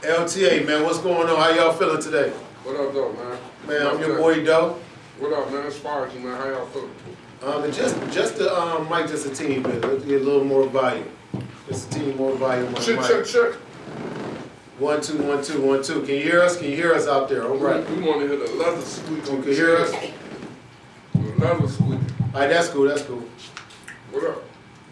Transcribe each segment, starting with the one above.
LTA, man, what's going on? How y'all feeling today? What up, though, man? Man, I'm your boy, Doe. What up, man? As far as you, man, how y'all feeling? Mike, just a team, man. Let's get a little more volume. Just a team, more volume. Check. 1 2 1 2 1 2. Can you hear us? Can you hear us out there? All right. We want to hear the leather squeak. You can hear us? The leather squeak. All right, that's cool. That's cool. What up?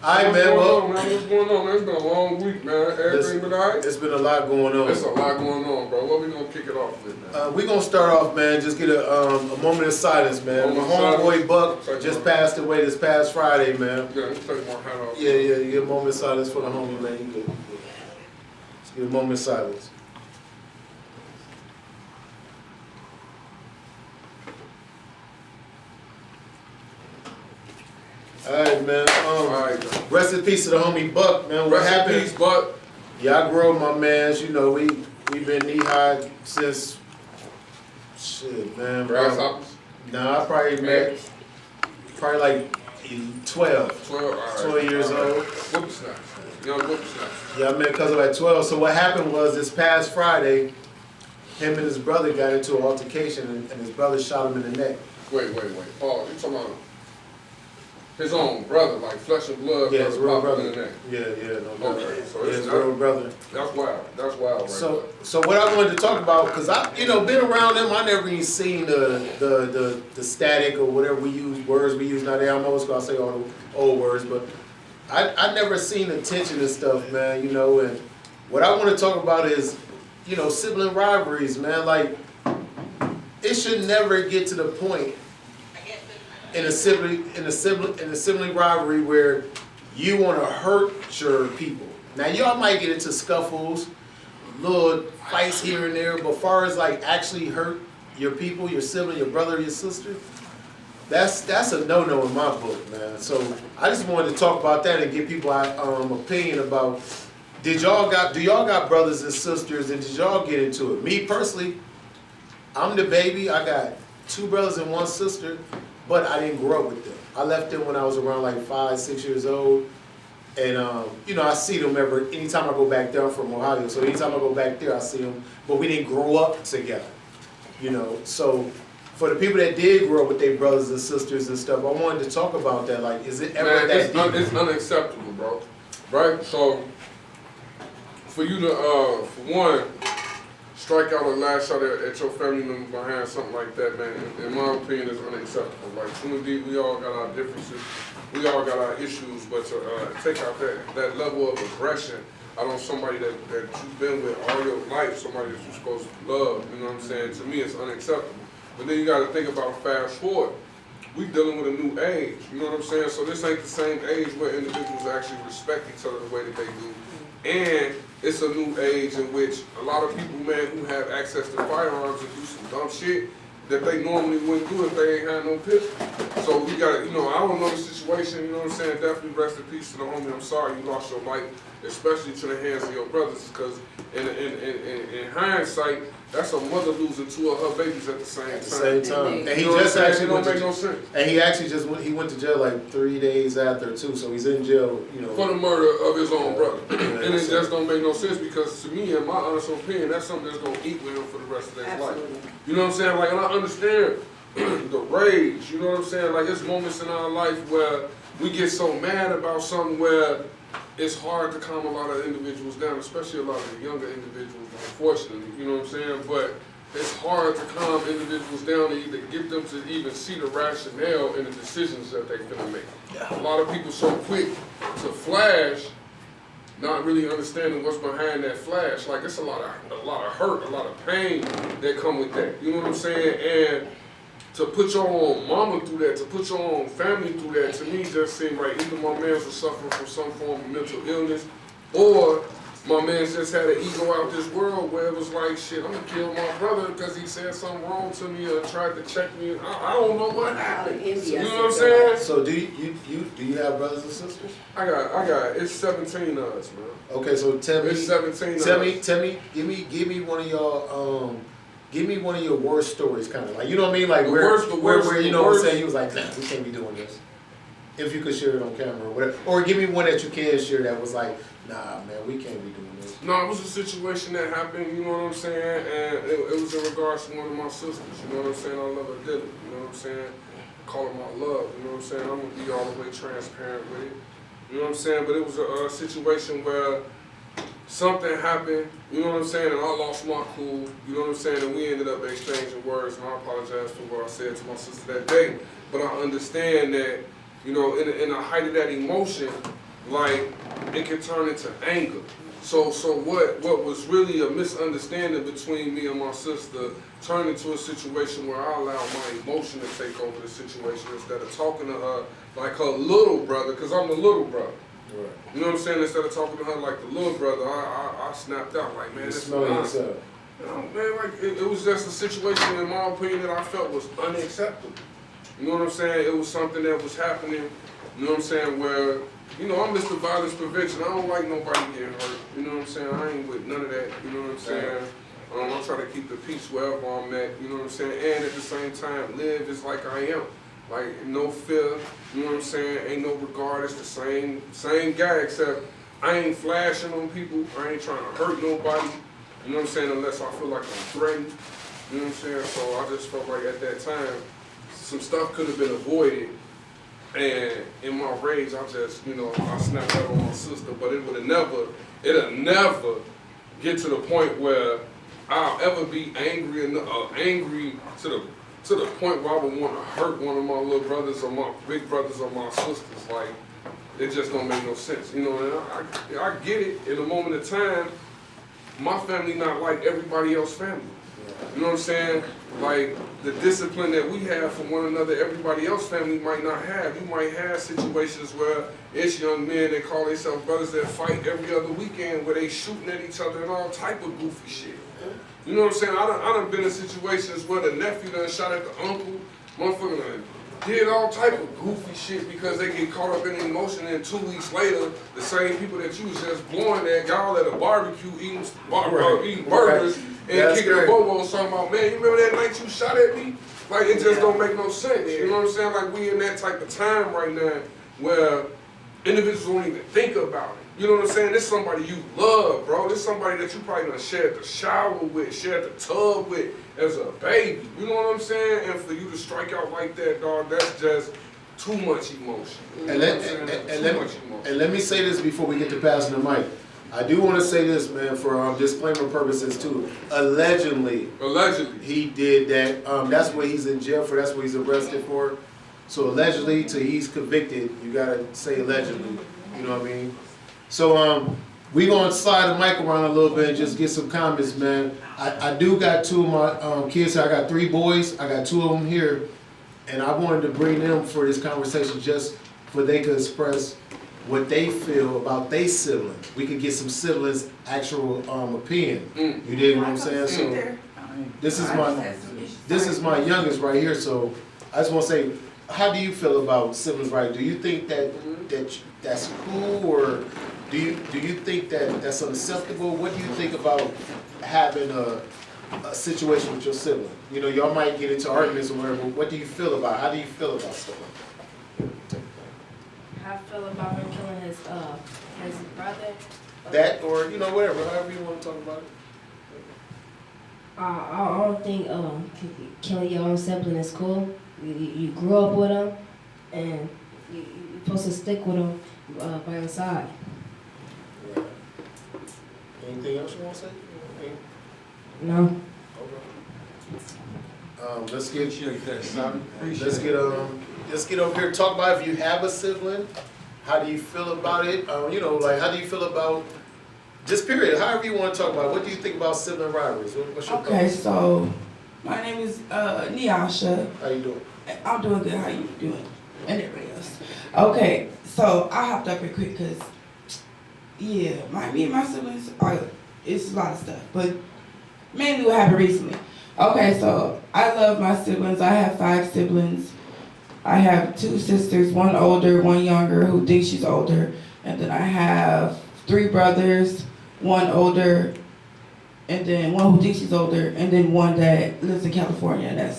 All right, man. What's going on, man? It's been a long week, man. Everything been all right? It's been a lot going on. It's a lot going on, bro. What we gonna kick it off with, man? We're going to start off, man, just get a moment of silence, man. My homeboy Buck just passed away this past Friday, man. Yeah, let's take my hat off. Yeah, get a moment of silence for the homie, man. You good. Let's get a moment of silence. Alright, man. Alright. Rest in peace to the homie Buck, man. What happened? Rest in peace, Buck. Yeah, I grew up, my mans. You know, we've been knee high since shit, man. Grasshoppers? Nah, I probably met like 12. 12 years old. Whippersnatch. Young whippersnatch. Yeah, I met cousin at 12. So what happened was this past Friday, him and his brother got into an altercation, and his brother shot him in the neck. Wait. Paul, you talking about his own brother, like flesh and blood? Yeah, his real brother. In the neck. Yeah, no okay, so his real brother. That's wild. That's wild, right? So what I wanted to talk about, because I, been around them, I never even seen the static or whatever words we use nowadays. I'm always gonna say all the old words, but I never seen the tension and stuff, man. And what I want to talk about is, sibling rivalries, man. Like, it should never get to the point in a sibling rivalry where you want to hurt your people. Now, y'all might get into scuffles, little fights here and there, but far as like actually hurt your people, your sibling, your brother, your sister, that's a no-no in my book, man. So I just wanted to talk about that and give people opinion about, do y'all got brothers and sisters, and did y'all get into it? Me personally, I'm the baby. I got 2 brothers and 1 sister, but I didn't grow up with them. I left them when I was around like 5, 6 years old. And, I see them anytime I go back there. I'm from Ohio, so anytime I go back there, I see them. But we didn't grow up together, So for the people that did grow up with their brothers and sisters and stuff, I wanted to talk about that. Like, is it ever that deep? It's unacceptable, bro. Right? So for you to, for one, strike out or lash out at your family member behind something like that, man, in my opinion, is unacceptable. Like, we all got our differences, we all got our issues, but to take out that level of aggression out on somebody that you've been with all your life, somebody that you're supposed to love, you know what I'm saying? To me, it's unacceptable. But then you got to think about fast forward. We dealing with a new age, you know what I'm saying? So this ain't the same age where individuals actually respect each other the way that they do. And it's a new age in which a lot of people, man, who have access to firearms and do some dumb shit that they normally wouldn't do if they ain't had no pistol. So we got, I don't know the situation, you know what I'm saying? Definitely rest in peace to the homie. I'm sorry you lost your life, especially to the hands of your brothers, because in hindsight, that's a mother losing 2 of her babies at the same time. And he just actually don't make no sense. And he actually he went to jail like 3 days after too, so he's in jail, for the murder of his own brother. And it just don't make no sense, because to me, in my honest opinion, that's something that's gonna eat with him for the rest of their life. You know what I'm saying? Like, and I understand the rage, you know what I'm saying? Like, there's moments in our life where we get so mad about something where it's hard to calm a lot of individuals down, especially a lot of the younger individuals, unfortunately, you know what I'm saying? But it's hard to calm individuals down to either get them to even see the rationale in the decisions that they're gonna make. A lot of people so quick to flash, not really understanding what's behind that flash. Like, it's a lot of hurt, a lot of pain that come with that. You know what I'm saying? And to put your own mama through that, to put your own family through that, to me just seemed like either my man's was suffering from some form of mental illness, or my man's just had an ego out this world where it was like, shit, I'm gonna kill my brother because he said something wrong to me or tried to check me. I don't know what happened. You know what I'm saying? So do you have brothers and sisters? I got it's 17 of us, man. Okay, so tell me. It's 17 Tell me, give me one of y'all. Give me one of your worst stories, kind of like, you know what I mean, like where you know what I'm saying, he was like, nah, we can't be doing this. If you could share it on camera or whatever, or give me one that you can share that was like, nah, man, we can't be doing this. No, it was a situation that happened, you know what I'm saying, and it was in regards to one of my sisters, you know what I'm saying, I love her dearly, you know what I'm saying, call her my love, you know what I'm saying, I'm gonna be all the way transparent with it, you know what I'm saying, but it was a situation where something happened, you know what I'm saying, and I lost my cool, you know what I'm saying, and we ended up exchanging words, and I apologize for what I said to my sister that day, but I understand that, you know, in the height of that emotion, like, it can turn into anger. So what was really a misunderstanding between me and my sister turned into a situation where I allowed my emotion to take over the situation instead of talking to her like her little brother, because I'm the little brother. Right. You know what I'm saying? Instead of talking to her like the little brother, I snapped out like, man, this is yourself. You know, man, like, it was just a situation, in my opinion, that I felt was unacceptable. You know what I'm saying? It was something that was happening, you know what I'm saying, where, you know, I'm Mr. Violence Prevention. I don't like nobody getting hurt. You know what I'm saying? I ain't with none of that. You know what I'm saying? I try to keep the peace wherever I'm at. You know what I'm saying? And at the same time, live as like I am. Like, no fear. You know what I'm saying? Ain't no regard. It's the same guy, except I ain't flashing on people. I ain't trying to hurt nobody. You know what I'm saying? Unless I feel like I'm threatened. You know what I'm saying? So I just felt like at that time, some stuff could have been avoided. And in my rage, I just, you know, I snapped out on my sister, but it'll never get to the point where I'll ever be angry to the point where I would want to hurt one of my little brothers or my big brothers or my sisters. Like, it just don't make no sense. You know, and I get it. In a moment of time, my family not like everybody else's family. You know what I'm saying? Like, the discipline that we have for one another, everybody else's family might not have. You might have situations where it's young men that call themselves brothers that fight every other weekend where they shooting at each other and all type of goofy shit. You know what I'm saying? I done been in situations where the nephew done shot at the uncle, motherfucker done did all type of goofy shit because they get caught up in the emotion, and 2 weeks later, the same people that you was just blowing at y'all at a barbecue eating burgers and kicking the bobos talking about, man, you remember that night you shot at me? Like, it just don't make no sense. You know what I'm saying? Like, we in that type of time right now where individuals don't even think about it. You know what I'm saying? This somebody you love, bro. This somebody that you probably done shared the shower with, shared the tub with as a baby. You know what I'm saying? And for you to strike out like that, dog, that's just too much emotion. And let me say this before we get to passing the mic. I do want to say this, man, for disclaimer purposes too. Allegedly, he did that. That's what he's in jail for. That's what he's arrested for. So allegedly, till he's convicted, you gotta say allegedly. You know what I mean? So we gonna slide the mic around a little bit and just get some comments, man. I do got two of my kids here. I got 3 boys. I got 2 of them here, and I wanted to bring them for this conversation just for they could express what they feel about their siblings. We could get some siblings' actual opinion. You dig what I'm saying? So this is my youngest right here. So I just want to say, how do you feel about siblings' rights? Do you think that's cool, or do you think that that's unacceptable? What do you think about having a situation with your sibling? You know, y'all might get into arguments or whatever. What do you feel about? How do you feel about stuff like that? How I feel about him killing his brother. That, or you know, whatever, however you want to talk about it. I don't think killing your own sibling is cool. You grew up with him, and you're supposed to stick with him by your side. Yeah. Anything else you want to say? No. Okay. Let's get over here and talk about if you have a sibling. How do you feel about it? You know, like, how do you feel about just period? However you want to talk about it. What do you think about sibling rivalries? What's your thoughts? So my name is Niasha. How you doing? I'm doing good. How you doing? And everybody else. Okay, so I hopped up here quick because, yeah, me and my siblings it's a lot of stuff, but mainly what happened recently. Okay, so I love my siblings. I have 5 siblings. I have 2 sisters, 1 older, 1 younger, who thinks she's older. And then I have 3 brothers, 1 older, and then 1 who thinks she's older, and then 1 that lives in California that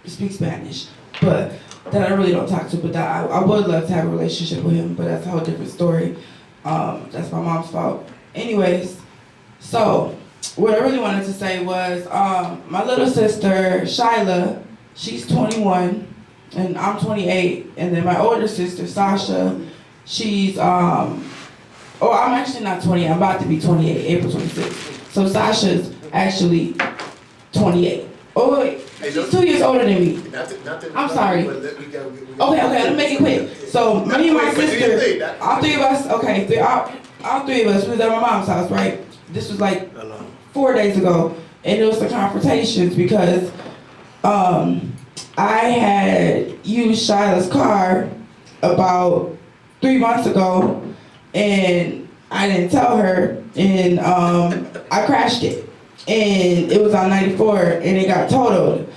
speaks Spanish. but that I really don't talk to. But that I would love to have a relationship with him, but that's a whole different story. That's my mom's fault. Anyways, so what I really wanted to say was my little sister Shyla, she's 21 and I'm 28, and then my older sister Sasha, she's I'm actually not 20, I'm about to be 28, April 26th. So Sasha's actually 28. Oh wait, she's 2 years older than me. I'm sorry. Okay, let me make it quick. So me and my sister, all three of us, all three of us, we was at my mom's house, right? This was like 4 days ago, and it was the confrontations because I had used Shyla's car about 3 months ago, and I didn't tell her, and I crashed it, and it was on 94, and it got totaled.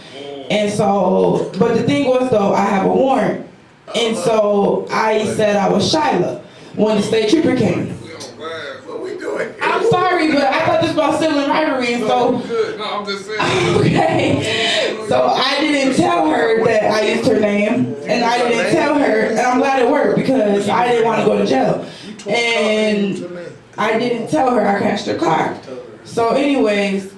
And so, but the thing was though, I have a warrant, and so I said I was Shyla when the state trooper came. What we doing? I'm sorry, but I thought this was about sibling rivalry, and so. No, I'm just saying. Okay. So I didn't tell her that I used her name, and I didn't tell her, and I'm glad it worked because I didn't want to go to jail. And I didn't tell her I crashed her car. So anyways,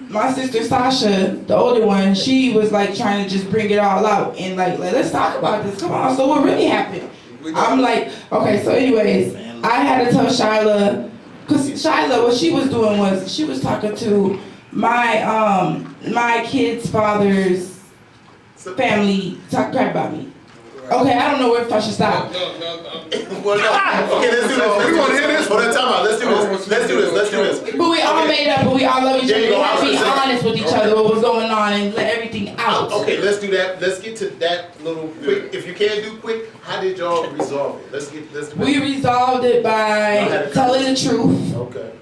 my sister Sasha, the older one, she was like trying to just bring it all out and like let's talk about this. Come on, so what really happened? I'm like, okay, so anyways, I had to tell Shyla, because Shyla, what she was doing was she was talking to my kid's father's family, talk crap about me. Okay, I don't know if I should stop. Well, no. Okay, let's do this. We want to hear this. Hold on, time out. Let's do this. But we all made up, but we all love each other. There you We go. have to be honest with each other, what was going on, and let everything out. Okay, let's do that. Let's get to that little quick. If you can't do quick, how did y'all resolve it? Let's do We resolved it by telling the truth. Okay.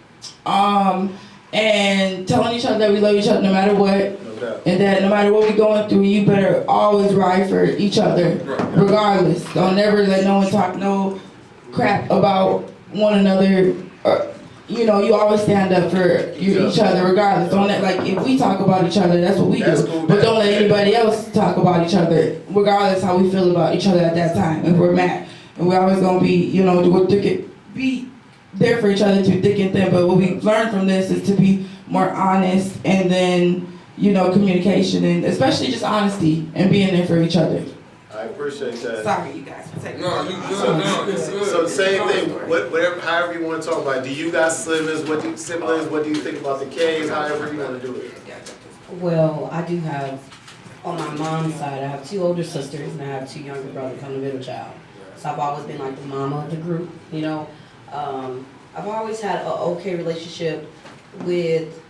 And telling each other that we love each other no matter what. No doubt. And that no matter what we're going through, you better always ride for each other, regardless. Don't never let no one talk no crap about one another. You know, you always stand up for each other, regardless. Don't let, like, if we talk about each other, that's what we do. Cool. But don't let anybody else talk about each other, regardless how we feel about each other at that time. If we're mad, and we're always gonna be, you know, be there for each other through thick and thin. But what we've learned from this is to be more honest, and then, you know, communication, and especially just honesty and being there for each other. I appreciate that. Sorry, you guys, for taking No, you good. No, it's good. So same thing. Whatever, however you want to talk about it. Do you got siblings? What do you think about the K's? However you want to do it. Well, I do have, on my mom's side, I have 2 older sisters and I have 2 younger brothers. I'm the middle child. So I've always been like the mama of the group, you know. I've always had an okay relationship with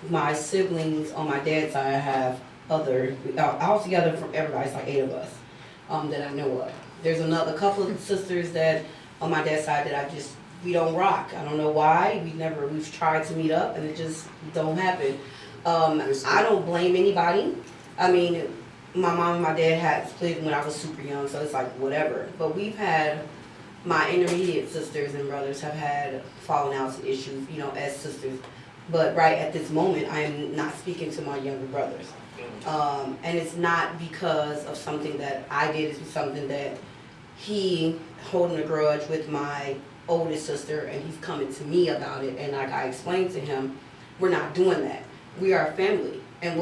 my siblings on my dad's side. I have altogether from everybody, it's like 8 of us that I know of. There's a couple of sisters that on my dad's side that we don't rock. I don't know why. We've tried to meet up and it just don't happen. I don't blame anybody. I mean, my mom and my dad had split when I was super young, so it's like whatever. But we've had, my intermediate sisters and brothers have had falling outs and issues, you know, as sisters. But right at this moment, I am not speaking to my younger brothers. And it's not because of something that I did, it's something that he holding a grudge with my oldest sister, and he's coming to me about it. And like I explained to him, we're not doing that. We are a family, and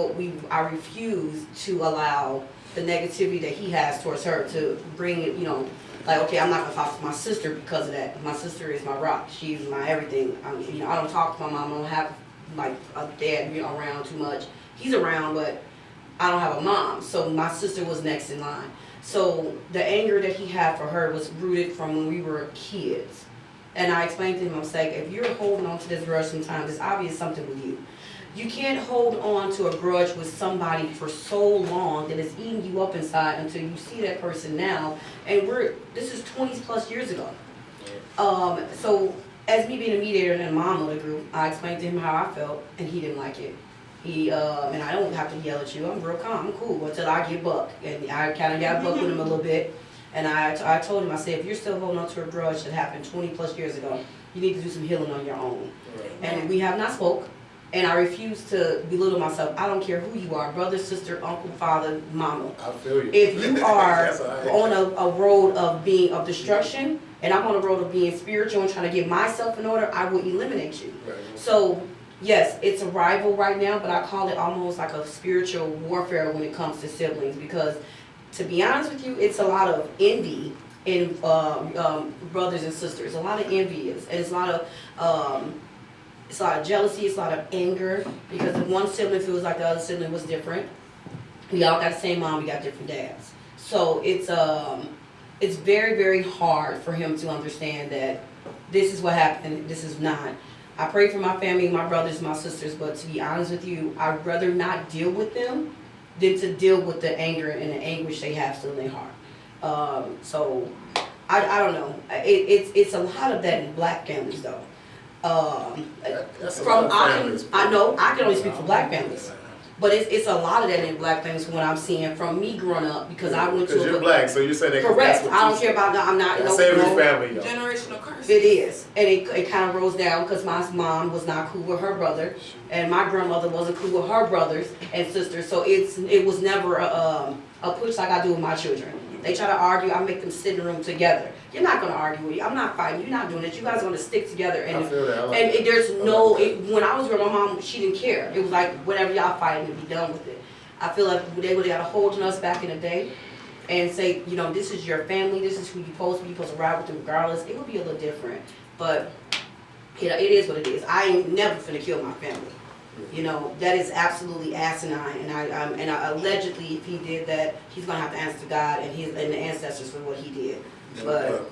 I refuse to allow the negativity that he has towards her to bring it, you know, like, okay, I'm not gonna talk to my sister because of that. My sister is my rock. She's my everything. You know, I don't talk to my mom. I don't have like a dad, you know, around too much. He's around, but I don't have a mom. So my sister was next in line. So the anger that he had for her was rooted from when we were kids. And I explained to him, I was like, if you're holding on to this grudge sometimes, it's obvious something with you. You can't hold on to a grudge with somebody for so long that it's eating you up inside until you see that person now. And this is 20 plus years ago. So as me being a mediator and a mom of the group, I explained to him how I felt, and he didn't like it. And I don't have to yell at you. I'm real calm. I'm cool until I get buck. And I kind of got buck with him a little bit. And I told him, I said, if you're still holding on to a grudge that happened 20 plus years ago, you need to do some healing on your own. And we have not spoke. And I refuse to belittle myself. I don't care who you are, brother, sister, uncle, father, mama. I feel you. If you are That's all right. on a road of destruction, and I'm on a road of being spiritual and trying to get myself in order, I will eliminate you. Right. So, yes, it's a rival right now, but I call it almost like a spiritual warfare when it comes to siblings, because to be honest with you, it's a lot of envy in brothers and sisters. A lot of envy and it's a lot of jealousy, it's a lot of anger, because if one sibling feels like the other sibling was different. We all got the same mom, we got different dads. So it's very, very hard for him to understand that this is what happened, this is not. I pray for my family, my brothers, my sisters, but to be honest with you, I'd rather not deal with them than to deal with the anger and the anguish they have still in their heart. So I don't know. It's a lot of that in black families though. That's a lot of families. I know I can only speak for black families, but it's a lot of that in black families from what I'm seeing from me growing up, because I went to Because you're black, so you're saying that. correct. I don't care about I'm not. That's no, every no, family, though. Generational curse. It is, and it kind of rolls down because my mom was not cool with her brother, and my grandmother wasn't cool with her brothers and sisters. So it was never a push like I do with my children. They try to argue, I make them sit in the room together. You're not gonna argue with you. I'm not fighting. You're not doing it. You guys are gonna stick together. And I feel that. I like that. there's I no. like that. When I was with my mom, she didn't care. It was like whatever y'all fighting and be done with it. I feel like they would have got a hold on us back in the day and say, you know, this is your family. This is who you're supposed to be. You're supposed to ride with them regardless. It would be a little different, but you know, it is what it is. I ain't never finna kill my family. You know, that is absolutely asinine, and I allegedly, if he did that, he's gonna have to answer to God and the ancestors for what he did. But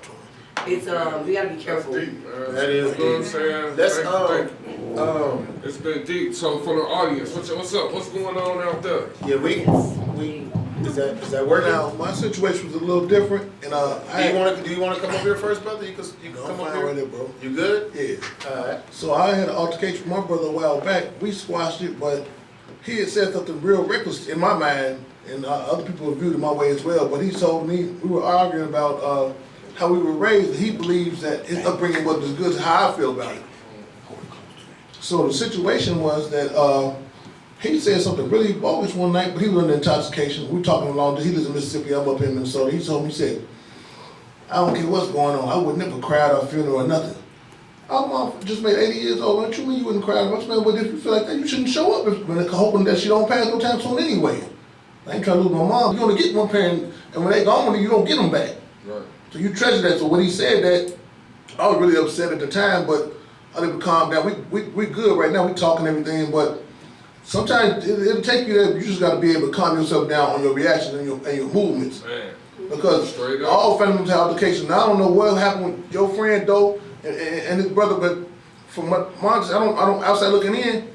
it's we gotta be careful. That's deep, man. That is You know what I'm deep. saying? That's Thank you. It's been deep. So for the audience, what's up? What's going on out there? Yeah, we is that working? Now, my situation was a little different, and Do you want to come up here first, brother? You can No, come I'm up fine here. right there, bro. You good? Yeah. Alright. So I had an altercation with my brother a while back. We squashed it, but he had said something real reckless in my mind, and other people viewed it my way as well. But he told me, we were arguing about how we were raised, and he believes that his upbringing wasn't as good as how I feel about it. So the situation was that he said something really bogus one night, but he was under intoxication. We were talking along, he lives in Mississippi, I'm up in Minnesota. He told me, he said, I don't care what's going on, I would never cry at a funeral or nothing. Our mom just made 80 years old, what you mean you wouldn't cry? I said, well, if you feel like that, you shouldn't show up, hoping that she don't pass no time soon anyway. I ain't trying to lose my mom. You only get one parent, and when they gone, you don't get them back. Right. So you treasure that. So when he said that, I was really upset at the time, but I let him calm down. We good right now, we talking everything, but sometimes it'll take you there, you just gotta be able to calm yourself down on your reactions and your movements. Man. Because Straight up. all family members have altercations. Now, I don't know what happened with your friend though and his brother, but from my I don't outside looking in,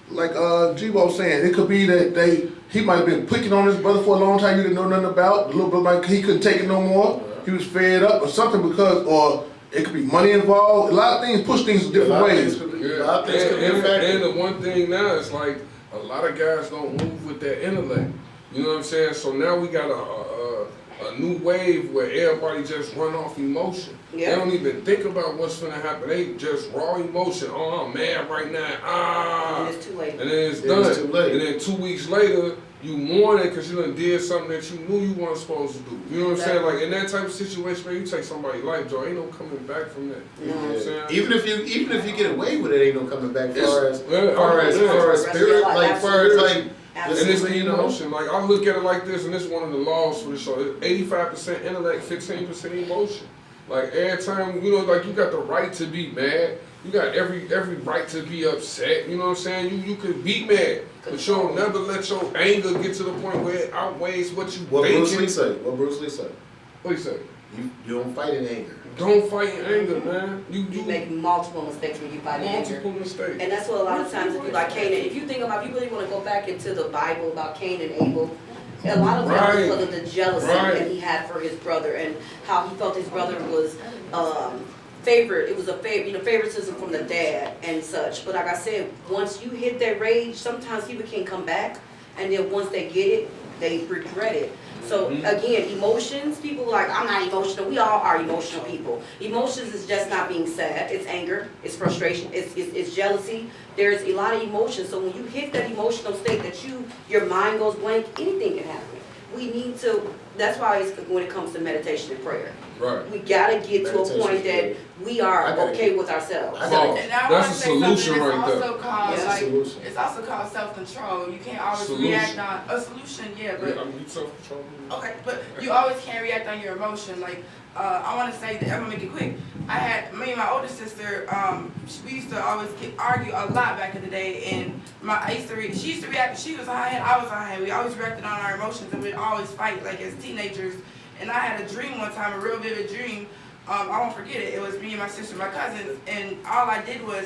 like G-Bo was saying, it could be that he might have been picking on his brother for a long time you didn't know nothing about. The little brother, like, he couldn't take it no more. He was fed up or something or it could be money involved. A lot of things push things in different ways. Yeah. And the one thing now is like a lot of guys don't move with their intellect. You know what I'm saying? So now we got a new wave where everybody just run off emotion. Yeah. They don't even think about what's gonna happen. They just raw emotion. Oh, I'm mad right now. And it's too late. And then it's Yeah, done. it's too late. And then 2 weeks later, you mourning because you done did something that you knew you weren't supposed to do. You know what I'm saying? Like in that type of situation, man, you take somebody's life, Joe, ain't no coming back from that. You know what I'm saying? Even if you get away with it, ain't no coming back. Far as Rest of your spirit, life, like far as like. And it's the emotion. Like I look at it like this, and this is one of the laws for the show. 85% intellect, 15% emotion. Like every time, you know, like you got the right to be mad. You got every right to be upset. You know what I'm saying? You could be mad, but you don't never let your anger get to the point where it outweighs what you What thinking. Bruce Lee say? What Bruce Lee say? What he say? You don't fight in anger. Don't fight in anger, man. You make multiple mistakes when you fight in anger. multiple mistakes. And that's what a lot of times if you like Cain, if you think about, if you really want to go back into the Bible about Cain and Abel, a lot of that was because of the jealousy that he had for his brother and how he felt his brother was favored. It was a favoritism from the dad and such. But like I said, once you hit that rage, sometimes people can't come back. and then once they get it, they regret it. So again, emotions, people like, I'm not emotional. We all are emotional people. Emotions is just not being sad. It's anger, it's frustration, it's jealousy. There's a lot of emotions. So when you hit that emotional state that your mind goes blank, anything can happen. We need to, that's why it's when it comes to meditation and prayer. Right. We gotta get to a point that we are okay with ourselves. Oh, And I want that's to a say something. It's solution right there. also called Yeah. like Solution. it's also called self-control. You can't always Solution. react on a solution. Yeah, but Yeah, I mean, self-control. okay, but you always can't react on your emotion. Like I want to say that I'm gonna make it quick. I had me and my older sister. We used to always argue a lot back in the day, and she used to react. She was high head, I was high head. We always reacted on our emotions, and we'd always fight like as teenagers. And I had a dream one time, a real vivid dream. I won't forget it. It was me and my sister, my cousins, and all I did was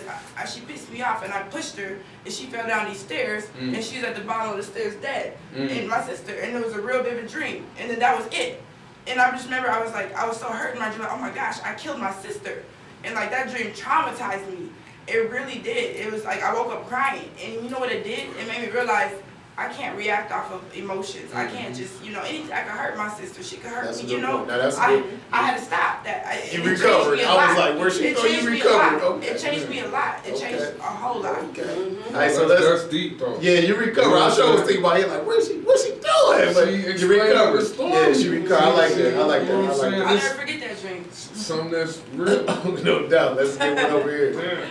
she pissed me off, and I pushed her, and she fell down these stairs, and she was at the bottom of the stairs dead. And my sister, and it was a real vivid dream, and then that was it. And I just remember I was so hurt in my dream, like, oh my gosh, I killed my sister, and like that dream traumatized me. It really did. It was like I woke up crying, and you know what it did? It made me realize I can't react off of emotions. I can't just, anything. I could hurt my sister. She could hurt That's a me. good point. Now, that's a good- I had to stop that. You It changed recovered. me a I was lot. like, where's she It going? changed You me a recovered. lot. Okay. It changed me a lot. It changed Okay. a whole lot. Okay. All right, so That's let's. deep though. Yeah, you recover. I sure was thinking about it, like, what's she doing? But She you explained recovered. the story. Yeah, she recovered. I like that. I like You know that. I what like I'm that. I'll never forget that dream. Something that's real. No doubt. Let's get one over here. Yeah.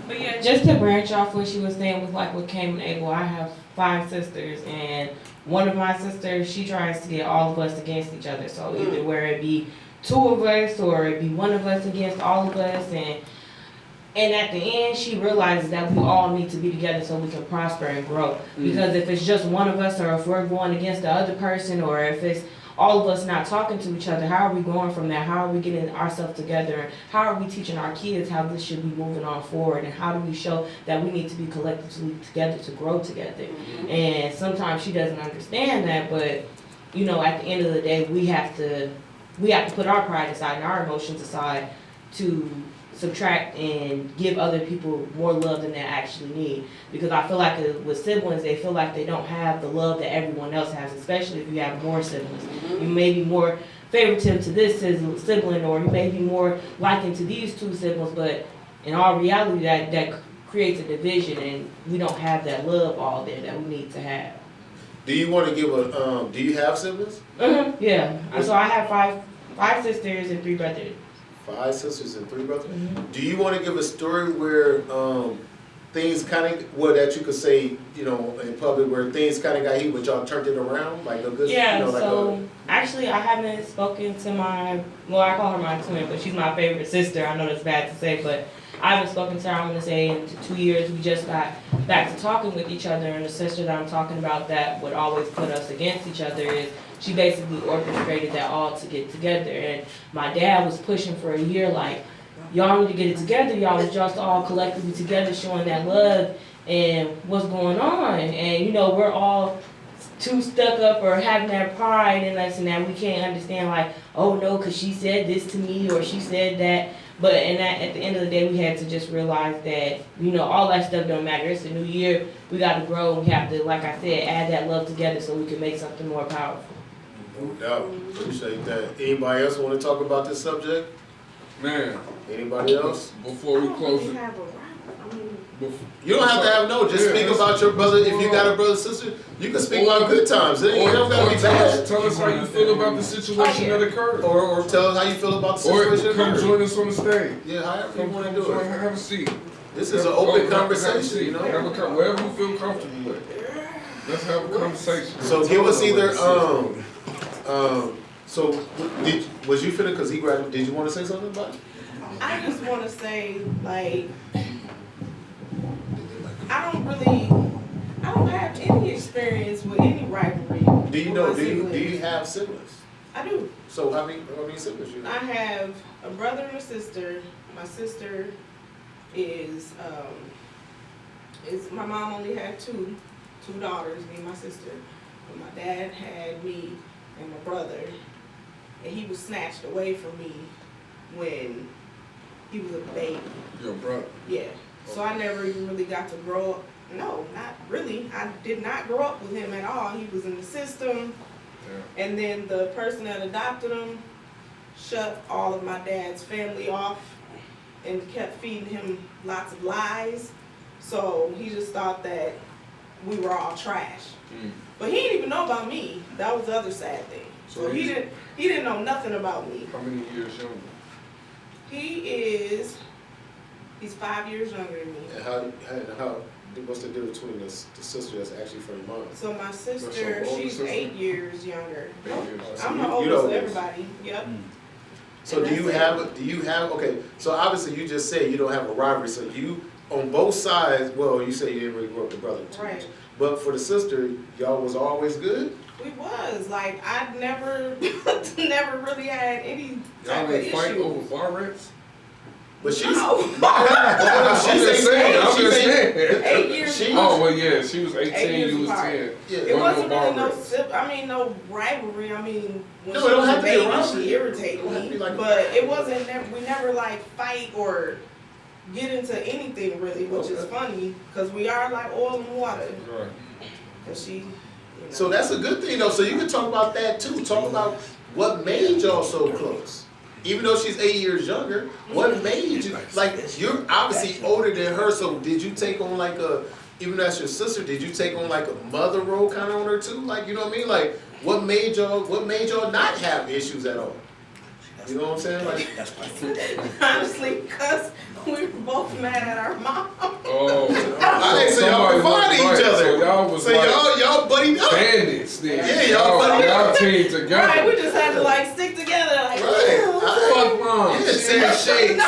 But yeah, just to branch off what she was saying with like with Cain and Abel, I have 5 sisters, and one of my sisters, she tries to get all of us against each other. So either where it be 2 of us or it be 1 of us against all of us, and at the end, she realizes that we all need to be together so we can prosper and grow. Because if it's just 1 of us, or if we're going against the other person, or if it's all of us not talking to each other, how are we going from that? How are we getting ourselves together? How are we teaching our kids how this should be moving on forward? And how do we show that we need to be collectively together to grow together? And sometimes she doesn't understand that, but at the end of the day, we have to put our pride aside and our emotions aside to subtract and give other people more love than they actually need. Because I feel like with siblings, they feel like they don't have the love that everyone else has, especially if you have more siblings. You may be more favoritive to this sibling, or you may be more liking to these 2 siblings, but in all reality, that creates a division, and we don't have that love all there that we need to have. Do you want to give a? Do you have siblings? Yeah. So I have five sisters and 3 brothers. 5 sisters and 3 brothers. Do you want to give a story where things kind of, that you could say, in public, where things kind of got heat, but y'all turned it around, like a good, Yeah. Actually, I haven't spoken to I call her my twin, but she's my favorite sister. I know that's bad to say, but I haven't spoken to her, I'm going to say, in 2 years. We just got back to talking with each other, and the sister that I'm talking about that would always put us against each other is, she basically orchestrated that all to get together. And my dad was pushing for a year, like, y'all need to get it together. Y'all was just all collectively together showing that love and what's going on. And, we're all too stuck up or having that pride in us and that we can't understand, like, oh no, because she said this to me or she said that. But at the end of the day, we had to just realize that, all that stuff don't matter. It's a new year. We got to grow. We have to, like I said, add that love together so we can make something more powerful. No doubt. Appreciate that. Anybody else want to talk about this subject? Man, Anybody else? before we close it, You don't have to have just speak about your brother. If you got a brother, sister, you can speak about good times. It don't gotta be bad. tell us how you feel about the situation that occurred. Or tell us how you feel about the Or situation. come join us on the stage. Yeah, however you want to Come do join, it. have a seat. This is an open Have a conversation, seat. Wherever you feel comfortable with. Let's have a conversation. So give us either so was you finna, cause he graduated, did you want to say something about it? I just want to say, like, I don't have any experience with any rivalry. Do you with know, my do you siblings. have siblings? I do. So how many siblings you I have? have a brother and a sister. My sister is my mom only had two daughters, me and my sister. But my dad had me and my brother, and he was snatched away from me when he was a baby. Your brother. Yeah. So I never even really got to grow up. No, not really. I did not grow up with him at all. He was in the system. Yeah. And then the person that adopted him shut all of my dad's family off and kept feeding him lots of lies. So he just thought that we were all trash. But he didn't even know about me. That was the other sad thing. So he didn't know nothing about me. How many years younger? He's 5 years younger than me. And what's the difference between the sister that's actually from your mom? So my sister, That's your older she's sister? 8 years younger. 8 years. I'm the you oldest the of oldest. everybody. Yep. So do you have, okay, so obviously you just said you don't have a rivalry, so you, on both sides, well, you say you didn't really grow up with brother too much. Right. But for the sister, y'all was always good? We was. Like, I never really had any Y'all type of didn't fight issue. over bar rats? But she's, No. I'm just saying. 8 years She- apart. Oh, well, yeah, she was 18, 8 years you was apart. 10. Yeah. It wasn't bar really rats. no rivalry. I mean, when No, she it don't was have a to be a baby, rivalry. she irritated It don't have to me. be like a- But it wasn't, we never like fight or get into anything really, which is funny, because we are like oil and water. Right. Cause she, so that's a good thing though, so you can talk about that too, talk about what made y'all so close. Even though she's 8 years younger, what made you, like, you're obviously older than her, so did you take on like a, even though that's your sister, did you take on like a mother role kind of on her too? Like, you know what I mean? Like, what made y'all not have issues at all? You know what I'm saying? Like, honestly, because we were both mad at our mom. Oh. so y'all provided each other. So y'all was so like y'all buddied up. bandits then. Yeah, y'all teamed together. Right, we just had to like stick together. Like, Fuck mom. Yeah, same shade. And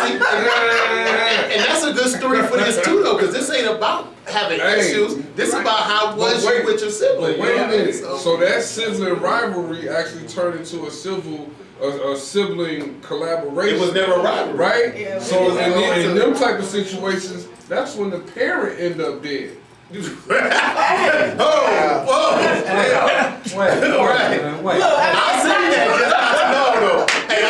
that's a good story for this too, though, because this ain't about having issues. This is about how was you with your sibling. But wait a minute. So So that sibling rivalry actually turned into a sibling collaboration. it was never a rivalry. Right? Yeah, So we- in them type of situations, that's when the parent end up dead. Oh, whoa. Wait. I see that just not too long ago. Hey, I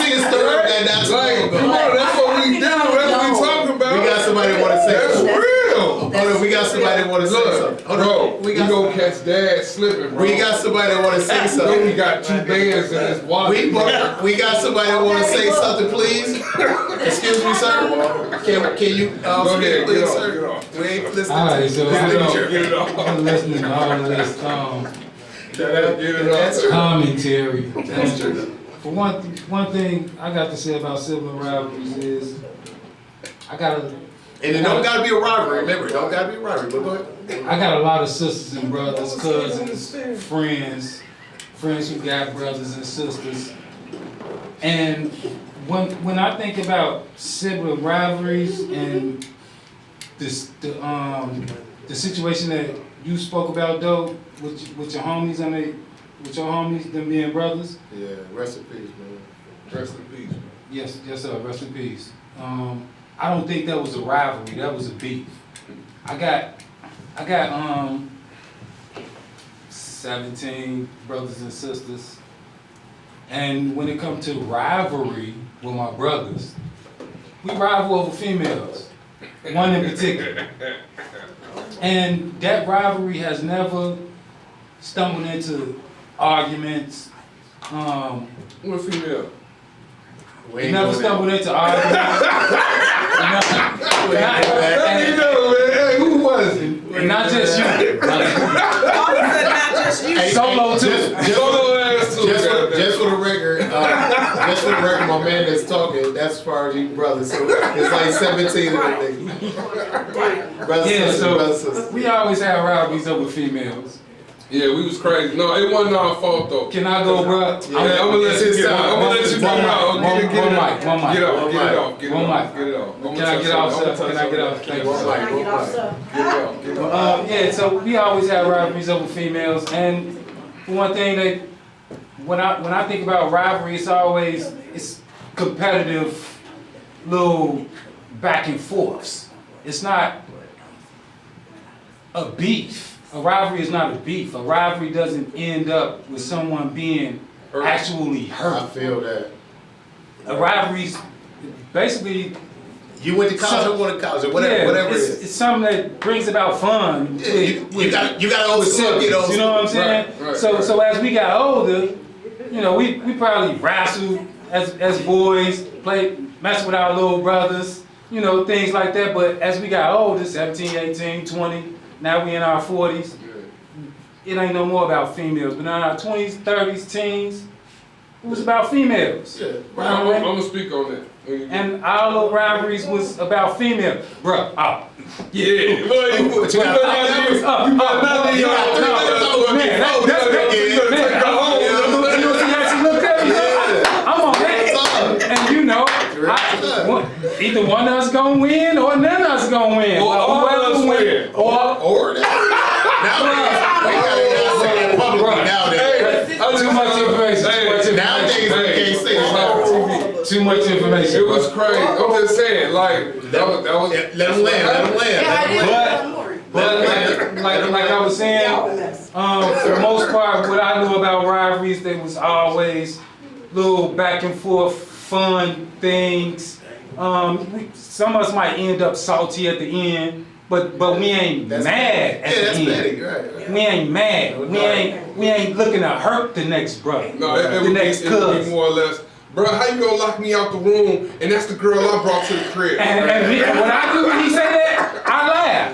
see the story of that not too Like, long come ago. on, that's what we do. That's what we talking about. We got somebody that want to say That's something. real. Hold on, we got somebody that want to say Look, something. Hold bro, on. we go catch dad slipping, bro. We got somebody that want to say Then something. we got 2 bands in this water. We got somebody that want to say something, please. Excuse me, sir. Can you Go ahead, speak, please, get off, sir? get off. We ain't listening All right, to so you. Get it off. I'm listening to all of this Get it off. commentary. That's true. For one thing I got to say about sibling rivalries is I got And it don't gotta be a rivalry. Remember, it don't gotta be a rivalry. But go ahead. a lot of sisters and brothers, cousins, friends who got brothers and sisters. And when I think about sibling rivalries and the situation that you spoke about though with your homies them being brothers. Yeah, rest in peace, man. Rest in peace, man. Yes, sir. Rest in peace. I don't think that was a rivalry. That was a beef. I got 17 brothers and sisters, and when it comes to rivalry with my brothers, we rival over females. One in particular, and that rivalry has never stumbled into arguments. What female? We It ain't never doing stumbled into arguments. You know, man. Hey, who was it? And not just you. all of a sudden, not just you. Hey, Solo too. Solo ass too. goddamn. Just for the record, my man that's talking, that's as far as you brothers. So it's like 17 of them niggas. Brothers, Yeah, sisters, brothers, so sisters. we always have rivalries over females. Yeah, we was crazy. No, it wasn't our fault though. Can I go, bro? Yeah, I'm gonna let you get out. I'm gonna let you get out. Get it off. Get it off. Get it off. Get it off. Can I get off, sir? Can I get off? Thank you, One sir. mic, one mic. Get it off. Get it off. Yeah, so we always have rivalries over females, and one thing that when I think about rivalry, it's competitive, little back and forths. It's not a beef. A rivalry is not a beef. A rivalry doesn't end up with someone being actually I hurt. feel that. A rivalry's basically You went to college, I went to college, or whatever it is. It's something that brings about fun. Yeah, you got overlook those. You know what I'm saying? Right. So as we got older, you know, we probably wrestled as boys, mess with our little brothers, you know, things like that. But as we got older, 17, 18, 20, now we in our 40s, it ain't no more about females. But in our 20s, 30s, teens, it was about females. Yeah. I'm gonna speak on that. And our little rivalries was about females. Bruh, Yeah, But you got I'm on that. And you know, either one of us gonna win or none of us gonna win. Or all of us win. Or nowadays, we gotta say that publicly nowadays. Too much information. Nowadays, we can't say that. Too much information. It was crazy. I'm just saying, like, that was Let them land. But like I was saying, for the most part, what I knew about rivalries, they was always little back and forth, fun things. Some of us might end up salty at the end, but we ain't mad at the end. Right. We ain't mad. We ain't looking to hurt the next brother, no, it the would next be, it would cousin. be more or less. Bro, how you gonna lock me out the room and that's the girl I brought to the crib? And when I do when he say that, I laugh.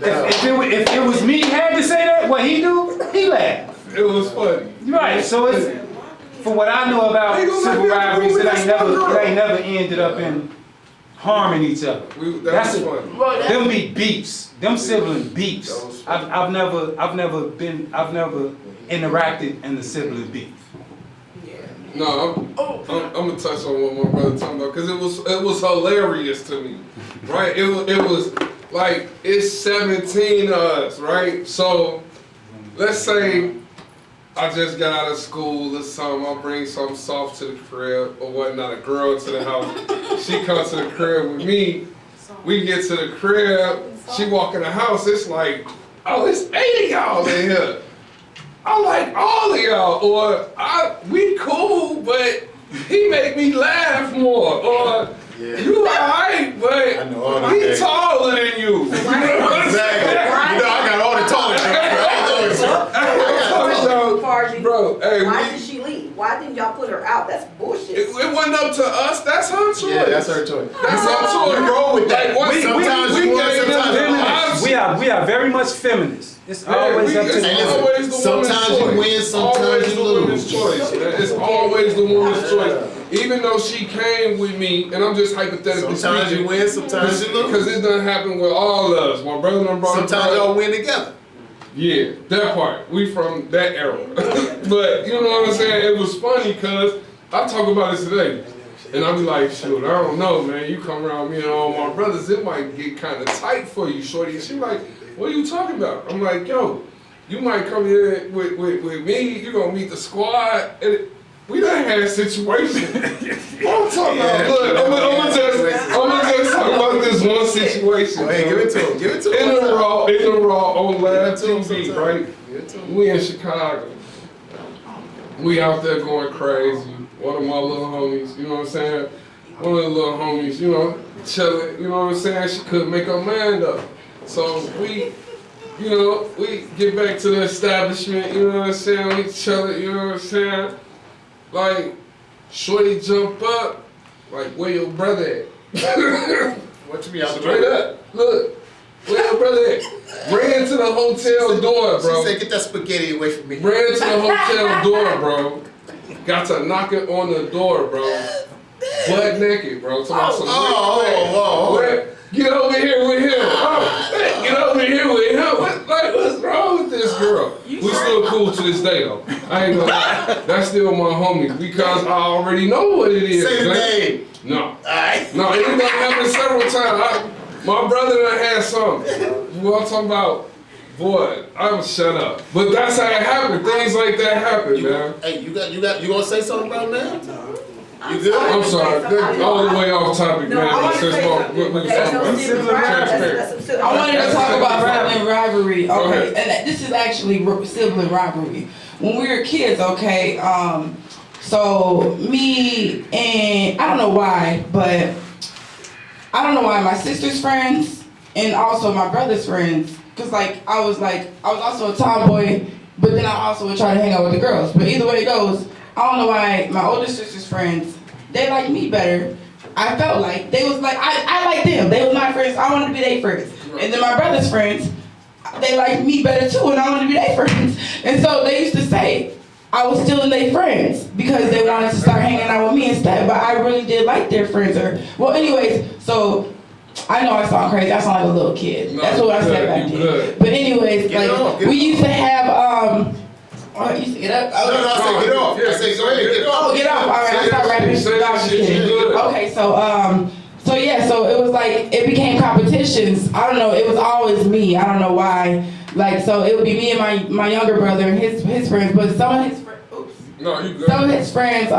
If it was me had to say that, what he do, he laugh. It was funny. Right, so it's for what I know about civil rivalries, it ain't never ended up in harming each other. That was funny. Them be beefs, them sibling beefs. I've never interacted in the sibling beef. No, I'm gonna touch on what my brother talking about because it was hilarious to me, right? It was like it's 17 of us, right? So let's say I just got out of school or something. I'll bring something soft to the crib or whatnot. A girl to the house. She comes to the crib with me. We get to the crib. She walk in the house. It's like, oh, it's 8 of y'all in here. I like all of y'all, or we cool, but he make me laugh more, or you alright, but he taller than you. Exactly. You know, I got all the taller Bro, hey, why did she leave? Why didn't y'all put her out? That's bullshit. It wasn't up to us. That's her choice. Yeah, that's her choice. That's her choice. Roll with that. Like, Sometimes you win, sometimes you lose. We are very much feminists. It's always up to the woman. Sometimes you win, sometimes you lose. Choice. It's always the woman's choice. Even though she came with me, and I'm just hypothetically Sometimes speaking. you win, sometimes you lose. Because it doesn't happen with all of us. My brother and brother. Sometimes y'all win together. Yeah, that part. We from that era. But you know what I'm saying? It was funny because I talk about it today. And I be like, shoot, I don't know, man. You come around me and all my brothers, it might get kind of tight for you, shorty. And she like, what are you talking about? I'm like, yo, you might come here with me. You're going to meet the squad. And we done had situations. I'm talking about, look, I'm gonna just talk about this one situation. Hey, give it to him. Give it to him. In the raw on live TV, right? We in Chicago. We out there going crazy. One of my little homies, you know what I'm saying? One of the little homies, you know, chilling, you know what I'm saying? She couldn't make her mind up. So we get back to the establishment, you know what I'm saying? We chilling, you know what I'm saying? Like, shorty jump up, like, where your brother at? What you mean? Straight up, look, where your brother at? Ran to the hotel door, bro. She said, get that spaghetti away from me. Ran to the hotel door, bro. Got to knocking on the door, bro. Butt naked, bro. Get over here with him. Get over here with him. What's wrong with this girl? We still cool to this day, though. I ain't gonna lie. That's still my homie because I already know what it is. Say the name. No. No, it done happened several times. My brother done had something. We all talking about, boy, I was shut up. But that's how it happened. Things like that happen, man. Hey, you gonna say something about that? You good? I'm sorry. All the way off topic, man. Since we was talking about transparent. I wanted to talk about sibling rivalry. Okay, and this is actually sibling rivalry. When we were kids, okay, So me and I don't know why, but I don't know why my sister's friends and also my brother's friends, cause like I was also a tomboy, but then I also would try to hang out with the girls. But either way it goes, I don't know why my older sister's friends, they liked me better. I felt like they was like I liked them. They was my friends. I wanted to be their friends. And then my brother's friends, they liked me better too, and I wanted to be their friends. And so they used to say I was still in their friends because they wanted to start hanging out with me instead. But I really did like their friends. Well, anyways, so I know I sound crazy. I sound like a little kid. No, That's what I said back then. But anyways, we used to have Oh, you used to get up? No, I said get off. I said go ahead, get off. Oh, get off. All right, I start rapping. No, I'm just kidding. Okay, so yeah, so it was like, it became competitions. I don't know, it was always me. I don't know why. Like, so it would be me and my younger brother and his friends, but some of his friends, No, you good. some of his friends,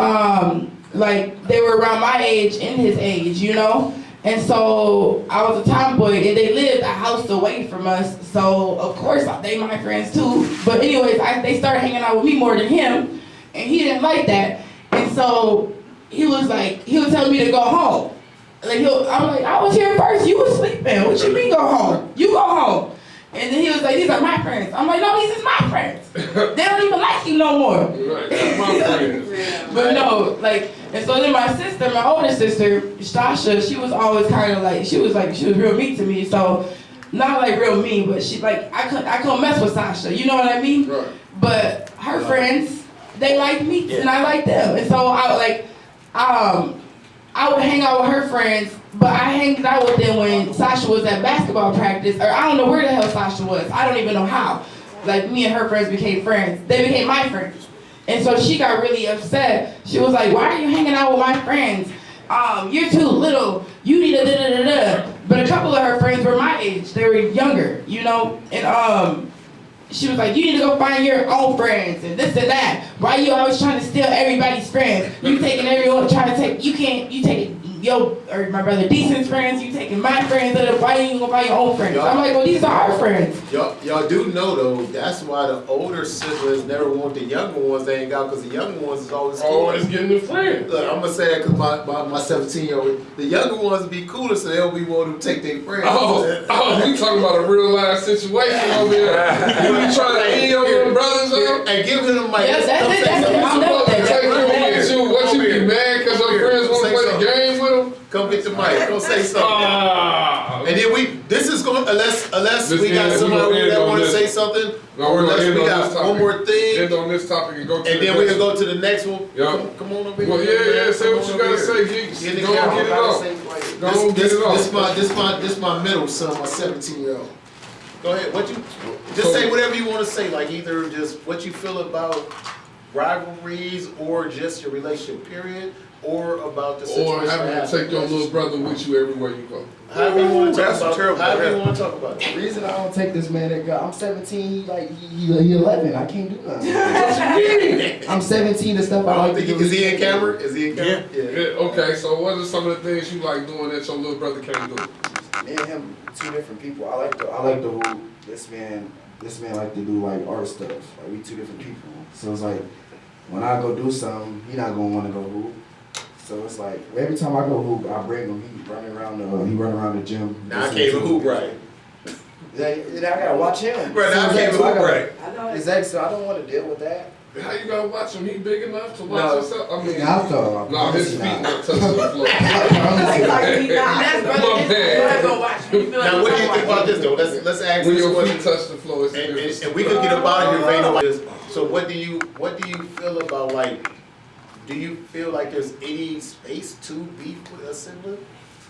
like, they were around my age and his age, you know? And so I was a tomboy, and they lived a house away from us. So of course they my friends too. But anyways, they started hanging out with me more than him, and he didn't like that. And so he was telling me to go home. Like I'm like, I was here first. You was sleeping. What you mean go home? You go home. And then he was like, these are my friends. I'm like, no, these is my friends. They don't even like you no more. Right, that's my friends. But no, like, and so then my sister, my older sister, Sasha, she was always kind of like, she was real mean to me. So, not like real mean, but she like, I couldn't mess with Sasha, you know what I mean? Right. But her friends, they liked me and I liked them. And so I would hang out with her friends, but I hanged out with them when Sasha was at basketball practice, or I don't know where the hell Sasha was. I don't even know how. Like, me and her friends became friends. They became my friends. And so she got really upset. She was like, why are you hanging out with my friends? You're too little. You need a da-da-da-da. But a couple of her friends were my age. They were younger, you know? And she was like, you need to go find your own friends and this and that. Why you always trying to steal everybody's friends? You taking everyone, trying to take, you taking or my brother Decent's friends, you taking my friends, why you gonna find your own friends? I'm like, well, these are our friends. Y'all do know though, that's why the older siblings never want the younger ones to hang out, because the younger ones is always cool. Always getting the friends. Look, I'm gonna say that because my 17-year-old, the younger ones be cooler, so they'll be wanting to take their friends. We talking about a real life situation over here. You trying to end your little brothers up? And give him the mic. Yes, that's it. You supposed to take them with you. What, you be mad because your friends want to play the game with them? Come get the mic. Go say something. And then this is going, unless we got somebody that want to say something. No, we're unless gonna we got one more thing. End on this topic and go to and the then we can go to the next one. Yep. Come on over here. Well, yeah, say what you gotta say, Geeks. Go on, get it off. Go on, get it off. This my middle son, my 17-year-old. Go ahead. Just say whatever you want to say, like either just what you feel about rivalries or just your relationship period, or about the situation. Or having to take your little brother with you everywhere you go. However you want to talk about it. The reason I don't take this man that I'm 17, he 11. I can't do nothing. I'm 17, the stuff I like to do. Is he in camera? Yeah. Okay, so what are some of the things you like doing that your little brother can't do? Me and him, two different people. I like the hoop. This man like to do like art stuff. Like we two different people. So it's like when I go do something, he not gonna want to go hoop. So it's like every time I go hoop, I bring him. He run around the gym. Now I can't even hoop right. Yeah, I gotta watch him. Right, now I can't even hoop right. Exactly. So I don't want to deal with that. How you gotta watch him? He big enough to watch himself? I mean, no, his feet not touching the floor. Now, what do you think about this though? Let's ask when this your question. feet touch the floor, it's and we could get up out of here, ain't nobody. So what do you feel about, like, do you feel like there's any space to beef with a sibling?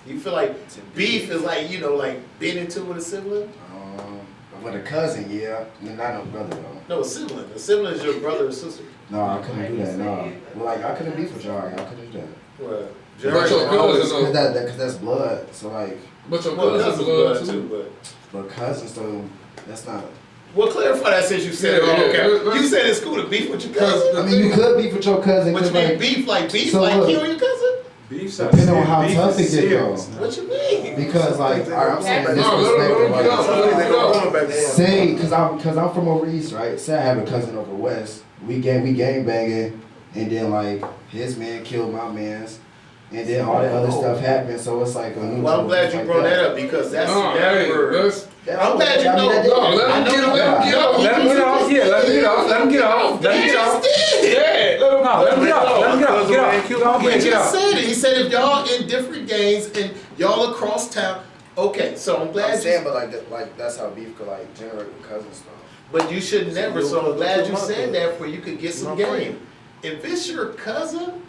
You feel like beef is like, like being into with a sibling? With a cousin, yeah. Not no brother though. No, a sibling. A sibling is your brother or sister. No, I couldn't do that. No. Well, like I couldn't beef with y'all. I couldn't do that. Right. But your cousin, because that's blood. So like. But your cousin's blood too. But cousins, so that's not. Well, clarify that since you said okay. You said it's cool to beef with your cousin. I mean, you could beef with your cousin. What you mean beef? Like beef? So like kill your cousin? Beef. Depending on how tough it get though. What you mean? Because like, I'm saying disrespectful. Say, because I'm from over east, right? Say I have a cousin over west. We gang banging. and then like his man killed my man's, and then all that other stuff happened. So it's like a Well, I'm glad you brought that up because that's never. I'm glad you know. No, let him get off. Let him get off. Yeah, let him get off. Let him get off. Let him get off. Yeah, Let him get off. Let him get off. Get off. He Get just off. said it. He said if y'all in different gangs and y'all across town. Okay, so I'm glad I'm you. saying, but like that's how beef could like generate with cousin stuff. But you should never. So I'm glad you said that where you could get some game. If it's your cousin,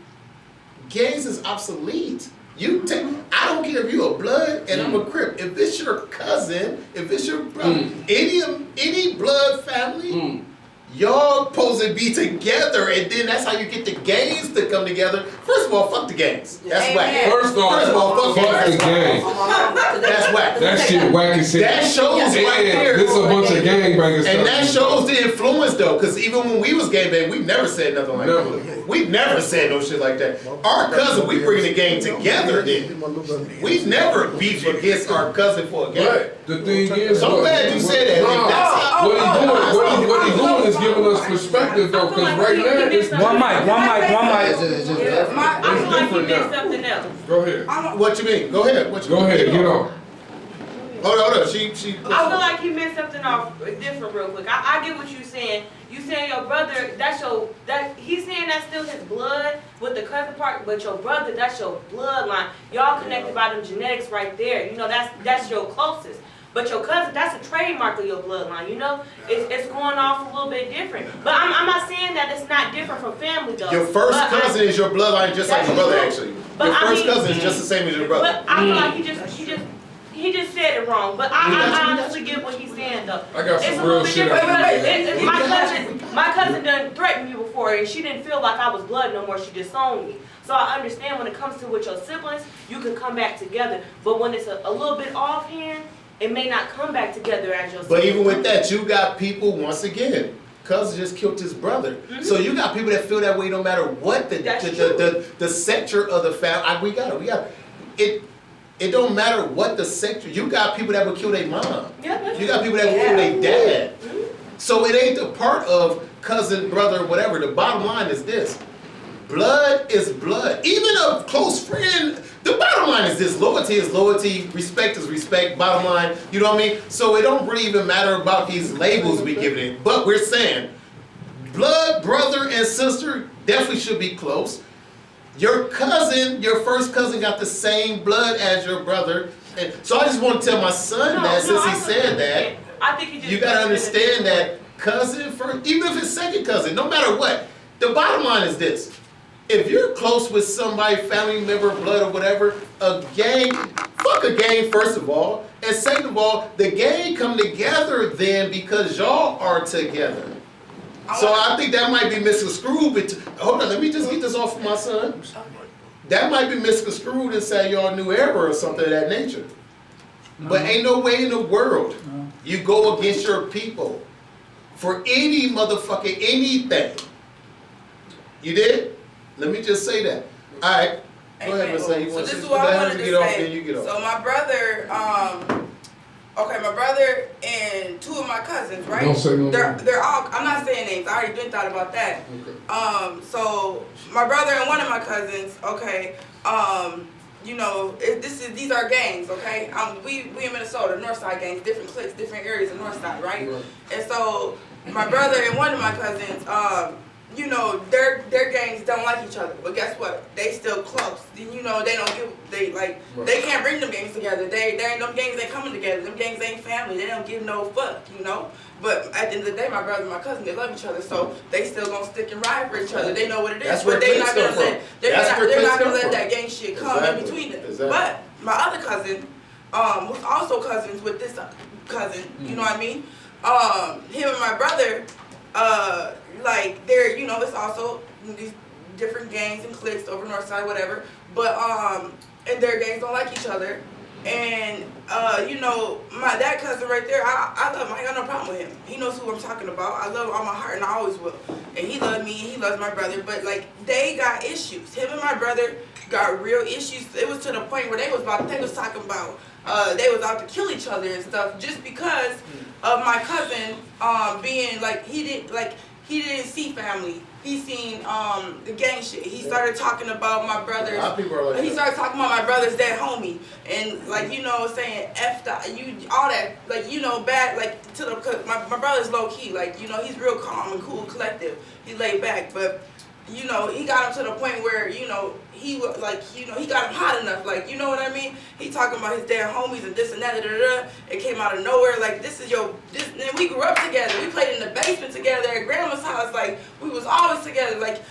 gangs is obsolete. You take. I don't care if you a blood and I'm a Crip. If it's your cousin, if it's your brother, any blood family, y'all supposed to be together, and then that's how you get the gangs to come together. First of all, fuck the gangs. That's whack. First of all, fuck the gang. That's whack. That shit whack as hell. That shows right there. This is a bunch of gangbangers stuff. And that shows the influence though, because even when we was gangbang, we never said nothing like Never. that. We never said no shit like that. Our cousin, we bring the gang together then. We never beefed against our cousin for a gang. But the thing is, So I'm glad you said that. If that's how- what he doing is giving us perspective though, because right now it's One mic. it's different now. Something else. Go ahead. What you mean? Go ahead. What you Go mean? ahead. Get on. Hold on. She. I feel like he meant something off different real quick. I get what you're saying. You saying your brother, he's saying that's still his blood with the cousin part, but your brother, that's your bloodline. Y'all connected by them genetics right there. You know, that's your closest. But your cousin, that's a trademark of your bloodline, you know? It's going off a little bit different. But I'm not saying that it's not different from family though. Your first cousin is your bloodline just like your brother actually. But Your I first mean- cousin is just the same as your brother. But I feel like he just said it wrong. But I honestly get what he's saying though. I got some It's a real little bit shit. different. My cousin done threatened me before, and she didn't feel like I was blood no more. She disowned me. So I understand when it comes to with your siblings, you can come back together. But when it's a little bit offhand, it may not come back together as your But siblings. even with that, you got people, once again, cousin just killed his brother. So you got people that feel that way no matter what the sector of the family. We got it. It don't matter what the sector. You got people that would kill their mom. You got people that would kill their dad. So it ain't the part of cousin, brother, whatever. The bottom line is this. Blood is blood. Even a close friend, the bottom line is this. Loyalty is loyalty. Respect is respect. Bottom line, you know what I mean? So it don't really even matter about these labels we give it. But we're saying blood, brother, and sister definitely should be close. Your cousin, your first cousin got the same blood as your brother. And so I just want to tell my son that since he said that, I think he just you got to understand that cousin first, even if it's second cousin, no matter what, the bottom line is this. If you're close with somebody, family member, blood or whatever, a gang, fuck a gang first of all. And second of all, the gang come together then because y'all are together. So I think that might be misconstrued. But hold on, let me just get this off of my son. That might be misconstrued and say y'all new era or something of that nature. But ain't no way in the world you go against your people for any motherfucking anything. You did? Let me just say that. All right. Go ahead, Miss A. You So want this to is what I wanted to get off, say. then you get off. So my brother, my brother and two of my cousins, right? Don't say no They're names. all. I'm not saying names. I already been thought about that. Okay. So my brother and one of my cousins, okay. You know, these are gangs, okay? We in Minnesota, Northside gangs, different cliques, different areas of Northside, right? And so my brother and one of my cousins, you know, their gangs don't like each other, but guess what? They still close. You know, they can't bring them gangs together. Them gangs ain't coming together. Them gangs ain't family. They don't give no fuck, you know. But at the end of the day, my brother and my cousin, they love each other, so they still gonna stick and ride for each other. They know what it is, That's where but they're cliques not gonna come let from. they're That's not, where they're cliques not gonna come let from. that gang shit come Exactly. in between them. Exactly. But my other cousin, who's also cousins with this cousin, you know what I mean? Him and my brother, like they're, you know, it's also these different gangs and cliques over Northside, whatever. But and their gangs don't like each other. And you know, that cousin right there, I love him. I ain't got no problem with him. He knows who I'm talking about. I love him all my heart, and I always will. And he loved me, and he loves my brother. But like, they got issues. Him and my brother got real issues. It was to the point where they was talking about they was out to kill each other and stuff, just because of my cousin being like, he didn't like. he didn't see family. He seen the gang shit. He started talking about my brothers. A lot of people are like He that. started talking about my brother's dead homie, and like saying F you all that, like bad, like to the, cause my brother's low key, like he's real calm and cool, collective. He laid back, but he got him to the point where he was like he got him hot enough, like what I mean. He talking about his dead homies and this and that. It came out of nowhere, like this. And we grew up together. We played in the basement together at grandma's house. Like we was always together. Like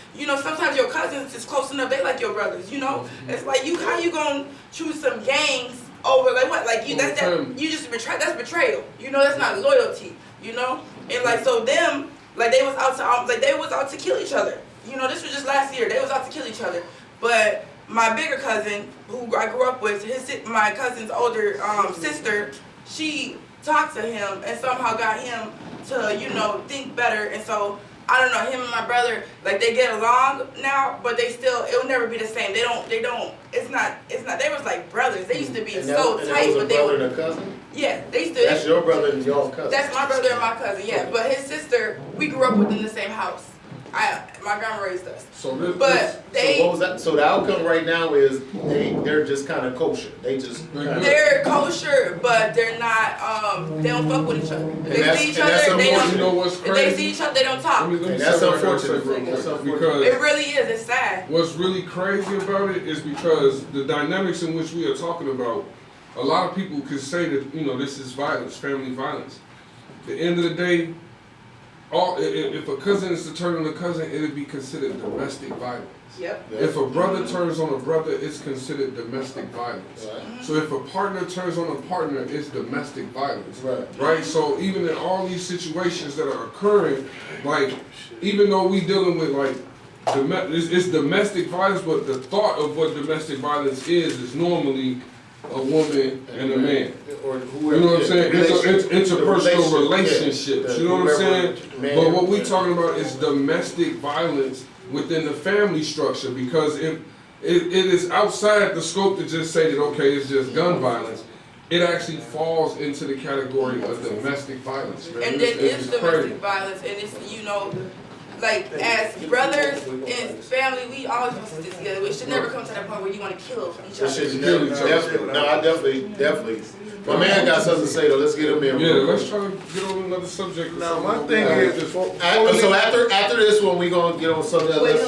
sometimes your cousins is close enough. They like your brothers. It's like how you gonna choose some gangs over like what? Like you you just betray. That's betrayal. That's not loyalty. And like so them like they was out to kill each other. This was just last year. They was out to kill each other. But my bigger cousin, who I grew up with, my cousin's older sister, she talked to him and somehow got him to, think better. And so, I don't know, him and my brother, like they get along now, but it'll never be the same. They don't, it's not, they was like brothers. They used to be so tight, but they were. And a cousin? Yeah, they used to. That's your brother and your cousin. That's my brother and my cousin, yeah. But his sister, we grew up within the same house. My grandma raised us. So So what was that? So the outcome right now is they're just kind of kosher. They're kosher, but they're not. They don't fuck with each other. If they see each other, they don't. You know what's crazy? If they see each other, they don't talk. Let me That's say what I gotta unfortunate. say real quick, That's unfortunate. because It really is. It's sad. what's really crazy about it is because the dynamics in which we are talking about, a lot of people can say that this is violence, family violence. At the end of the day, if a cousin is to turn on a cousin, it would be considered domestic violence. Yep. If a brother turns on a brother, it's considered domestic violence. Right. So if a partner turns on a partner, it's domestic violence. Right. Right? So even in all these situations that are occurring, like, even though we dealing with like, it's domestic violence, but the thought of what domestic violence is normally a woman and a man. Or You know what I'm saying? Interpersonal relationships. You know what I'm saying? But what we talking about is domestic violence within the family structure, because if it is outside the scope to just say that okay, it's just gun violence. It actually falls into the category of domestic violence. Man. And it is domestic violence, and it's like as brothers and family, we always supposed to stick together. It should never come to that point where you want to kill each other. I definitely. My man got something to say though. Let's get him in. Yeah, let's try to get on another subject. Now my thing is, so after this one, we gonna get on something else.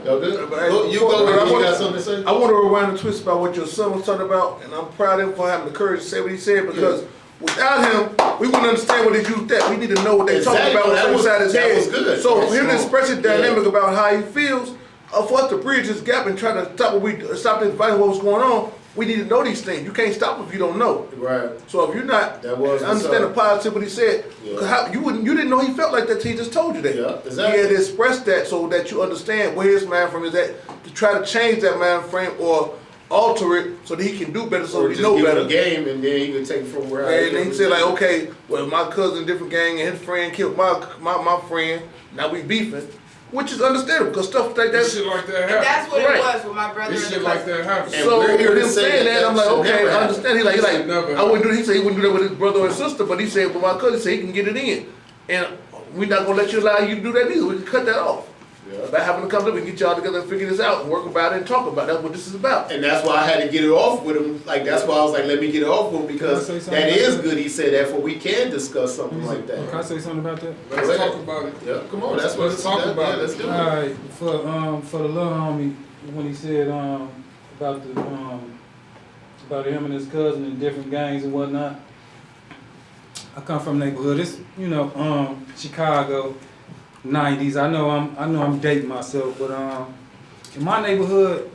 Y'all good? You go. You got something to say? I want to rewind and twist about what your son was talking about, and I'm proud of him for having the courage to say what he said, because without him, we wouldn't understand what his youth at. We need to know what they talking about inside his head. That was good. So for him to express his dynamic about how he feels, for us to bridge this gap and try to stop this violence, what's going on, we need to know these things. You can't stop if you don't know. Right. So if you're not understand the positive what he said, you didn't know he felt like that till he just told you that. Yeah, exactly. He had to express that so that you understand where his mind frame is at, to try to change that mind frame or alter it so that he can do better, so he know better. Or just give him a game and then he can take it from where and then he said like, okay, well my cousin different gang and his friend killed my friend, now we beefing. Which is understandable, because stuff like that. Shit like that And happens. that's what it was with my brother. This shit like that happens. So with him saying that, I'm like, okay, I understand. He like, I wouldn't do. He said he wouldn't do that with his brother or sister, but he said with my cousin, he can get it in, and we're not gonna let you allow you to do that either. We can cut that off. Yeah. By having to come up, we can get y'all together and figure this out and work about it and talk about it. That's what this is about. And that's why I had to get it off with him. Like that's why I was like, let me get it off with him, because that is good. He said that for we can discuss something like that. Can I say something about that? Let's talk about it. Yeah, come on. That's what let's talk about it. Let's do it. All right, for the little homie, when he said about him and his cousin and different gangs and whatnot. I come from a neighborhood. It's Chicago, 90s. I know I'm dating myself, but in my neighborhood,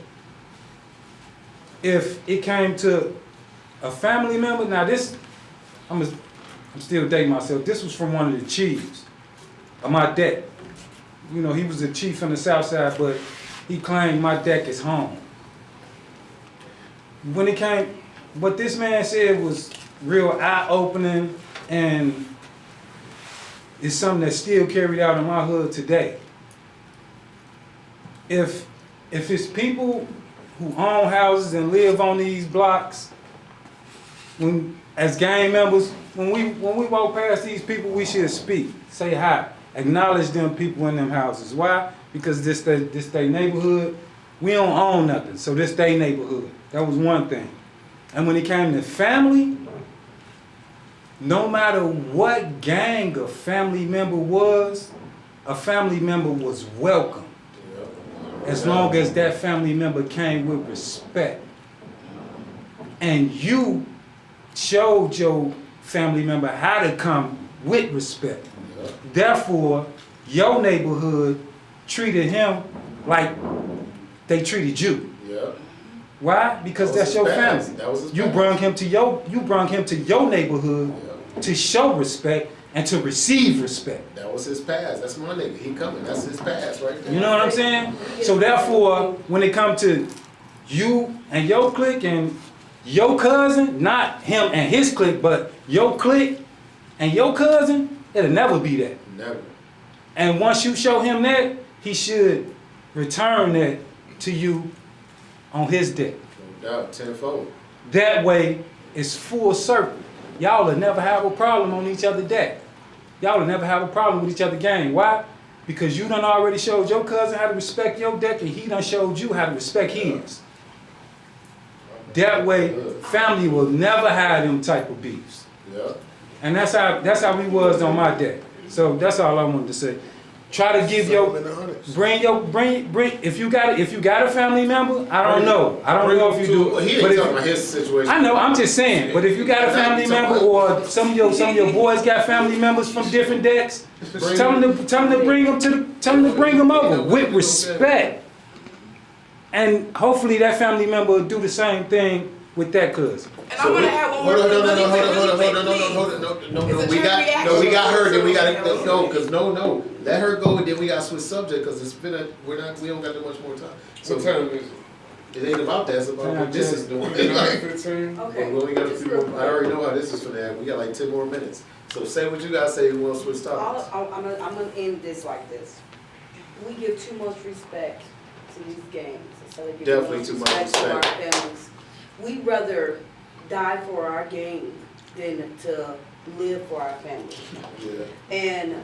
if it came to a family member, now this, I'm still dating myself. This was from one of the chiefs of my deck. He was a chief on the south side, but he claimed my deck is home. When it came, what this man said was real eye-opening, and it's something that's still carried out in my hood today. If it's people who own houses and live on these blocks, as gang members, when we walk past these people, we should speak, say hi. acknowledge them people in them houses. Why? Because this they neighborhood, we don't own nothing, so this they neighborhood. That was one thing. And when it came to family, no matter what gang a family member was, a family member was welcome. As long as that family member came with respect. And you showed your family member how to come with respect. Therefore, your neighborhood treated him like they treated you. Yeah. Why? Because that's your family. That was his You past. brought him to your neighborhood to show respect and to receive respect. That was his past. That's my nigga. He coming. That's his past right there. You know what I'm saying? So therefore, when it comes to you and your clique and your cousin, not him and his clique, but your clique and your cousin, it'll never be that. Never. And once you show him that, he should return that to you on his deck. No doubt. Tenfold. That way, it's full circle. Y'all will never have a problem on each other's deck. Y'all will never have a problem with each other's game. Why? Because you done already showed your cousin how to respect your deck, and he done showed you how to respect his. That way, family will never have them type of beefs. Yeah. And that's how we was on my deck. So that's all I wanted to say. Try to give bring if you got a family member, I don't know if you do. Well, he ain't but talking about his situation. I know, I'm just saying. But if you got a family member or some of your boys got family members from different decks, tell them to bring them over with respect. And hopefully that family member will do the same thing with that cousin. And I want to have one more thing. No. We got her. Then we got to go because no. Let her go. And then we got to switch subject because it's been we don't got that much more time. So What time is it? it ain't about that. It's about what this is doing. 9:15? Okay. Well, we got a few more. I already know how this is for that. We got like 10 more minutes. So say what you guys say. We want to switch topics. I'm gonna end this like this. We give too much respect to these games. So they give Definitely too much respect to our respect. families. We'd rather die for our game than to live for our family. Yeah. And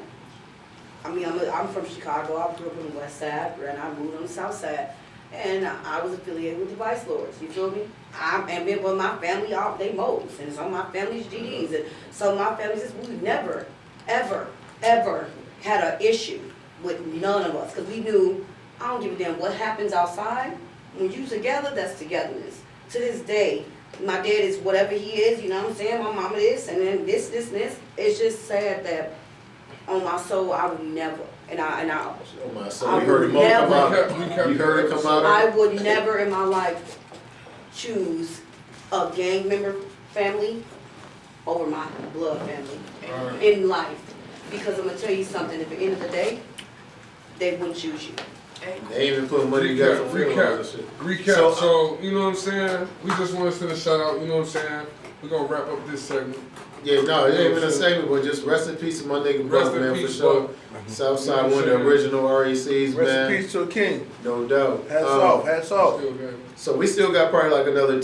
I mean, I'm from Chicago. I grew up on the west side, and I moved on the south side. And I was affiliated with the Vice Lords, you feel me? My family, they Mo's, and some of my family's GDs, and some of my family's, we never, ever, ever had an issue with none of us, because we knew, I don't give a damn what happens outside. When you together, that's togetherness. To this day, my dad is whatever he is, you know what I'm saying? My mama this, and then this. It's just sad that on my soul, I would never, Oh my! So I we heard would it come never- out. You heard it come out. I would never in my life choose a gang member family over my blood family in life. Because I'm gonna tell you something, at the end of the day, they wouldn't choose you. They ain't even put money together for funerals and shit. Recap. So, you know what I'm saying? We just want to send a shout out, you know what I'm saying? We're going to wrap up this segment. Yeah, no, it ain't even a segment, but just rest in peace to my nigga Rest brother, in man, for peace, sure. Buck. Southside, one of the original RECs, Rest man. in peace to a king. No doubt. Hats off, hats off. Still got it. So we still got probably like another